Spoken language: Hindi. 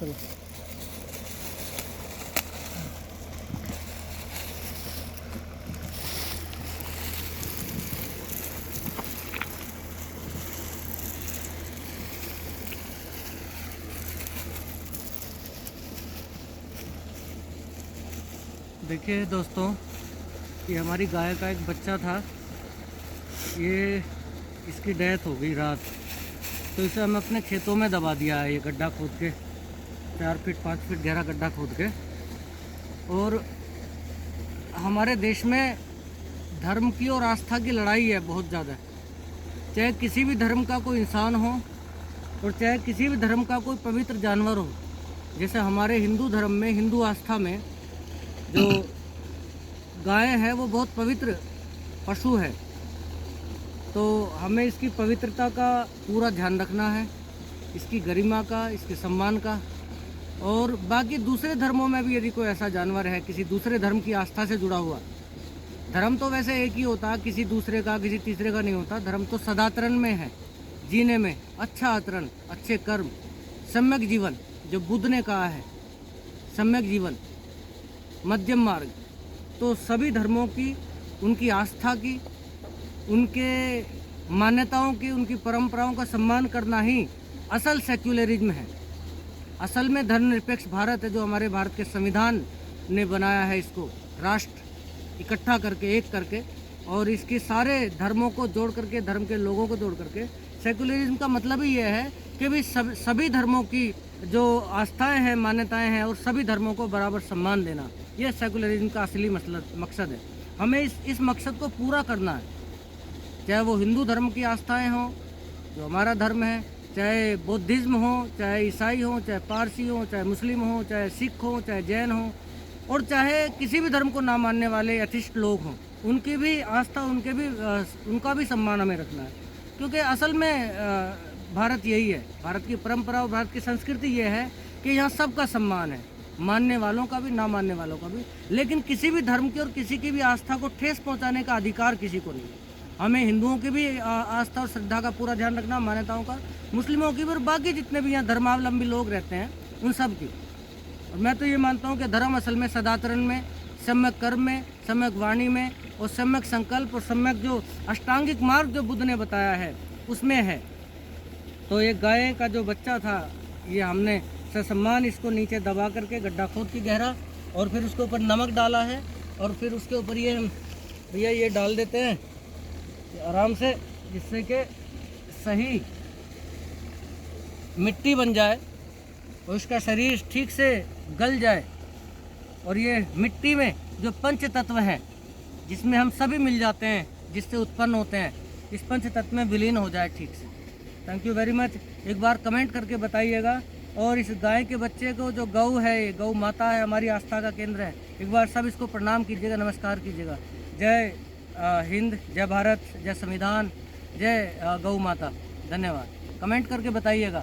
चलो। देखिए दोस्तों, ये हमारी गाय का एक बच्चा था। ये इसकी डेथ हो गई रात, तो इसे हम अपने खेतों में दबा दिया है। ये गड्ढा खोद के 4 फीट 5 फीट गहरा गड्ढा खोद के। और हमारे देश में धर्म की और आस्था की लड़ाई है बहुत ज़्यादा। चाहे किसी भी धर्म का कोई इंसान हो और चाहे किसी भी धर्म का कोई पवित्र जानवर हो। जैसे हमारे हिंदू धर्म में, हिंदू आस्था में जो गाय है वो बहुत पवित्र पशु है। तो हमें इसकी पवित्रता का पूरा ध्यान रखना है, इसकी गरिमा का, इसके सम्मान का। और बाकी दूसरे धर्मों में भी यदि कोई ऐसा जानवर है किसी दूसरे धर्म की आस्था से जुड़ा हुआ, धर्म तो वैसे एक ही होता, किसी दूसरे का किसी तीसरे का नहीं होता। धर्म तो सदाचरण में है, जीने में, अच्छा आचरण, अच्छे कर्म, सम्यक जीवन, जो बुद्ध ने कहा है, सम्यक जीवन, मध्यम मार्ग। तो सभी धर्मों की, उनकी आस्था की, उनके मान्यताओं की, उनकी परंपराओं का सम्मान करना ही असल सेक्युलरिज्म है। असल में धर्मनिरपेक्ष भारत है, जो हमारे भारत के संविधान ने बनाया है, इसको राष्ट्र इकट्ठा करके, एक करके, और इसके सारे धर्मों को जोड़ करके, धर्म के लोगों को जोड़ करके। सेक्युलरिज्म का मतलब ही यह है कि भी सभी धर्मों की जो आस्थाएं हैं, मान्यताएं हैं, और सभी धर्मों को बराबर सम्मान देना, यह सेक्युलरिज्म का असली मकसद है। हमें इस मकसद को पूरा करना है। चाहे वो हिंदू धर्म की आस्थाएं हों, जो हमारा धर्म है, चाहे बौद्धिज्म हो, चाहे ईसाई हो, चाहे पारसी हो, चाहे मुस्लिम हो, चाहे सिख हो, चाहे जैन हो, और चाहे किसी भी धर्म को ना मानने वाले एथिस्ट लोग हों, उनकी भी आस्था, उनका भी सम्मान हमें रखना है। क्योंकि असल में भारत यही है, भारत की परंपरा और भारत की संस्कृति ये है कि यहाँ सबका सम्मान है, मानने वालों का भी, ना मानने वालों का भी। लेकिन किसी भी धर्म की और किसी की भी आस्था को ठेस पहुँचाने का अधिकार किसी को नहीं है। हमें हिंदुओं की भी आस्था और श्रद्धा का पूरा ध्यान रखना, मान्यताओं का, मुस्लिमों की भी, और बाकी जितने भी यहाँ धर्मावलंबी लोग रहते हैं उन सब की। और मैं तो ये मानता हूँ कि धर्म असल में सदाचरण में, सम्यक कर्म में, सम्यक वाणी में, और सम्यक संकल्प, और सम्यक जो अष्टांगिक मार्ग जो बुद्ध ने बताया है उसमें है। तो ये गाय का जो बच्चा था, ये हमने ससम्मान इसको नीचे दबा करके गड्ढा खोद के गहरा, और फिर उसके ऊपर नमक डाला है, और फिर उसके ऊपर ये भैया ये डाल देते हैं आराम से, जिससे कि सही मिट्टी बन जाए और उसका शरीर ठीक से गल जाए। और ये मिट्टी में जो पंच तत्व हैं, जिसमें हम सभी मिल जाते हैं, जिससे उत्पन्न होते हैं, इस पंच तत्व में विलीन हो जाए ठीक से। Thank you very much. एक बार कमेंट करके बताइएगा। और इस गाय के बच्चे को, जो गौ है, गौ माता है, हमारी आस्था का केंद्र है, एक बार सब इसको प्रणाम कीजिएगा, नमस्कार कीजिएगा। जय हिंद, जय भारत, जय संविधान, जय गौ माता। धन्यवाद। कमेंट करके बताइएगा।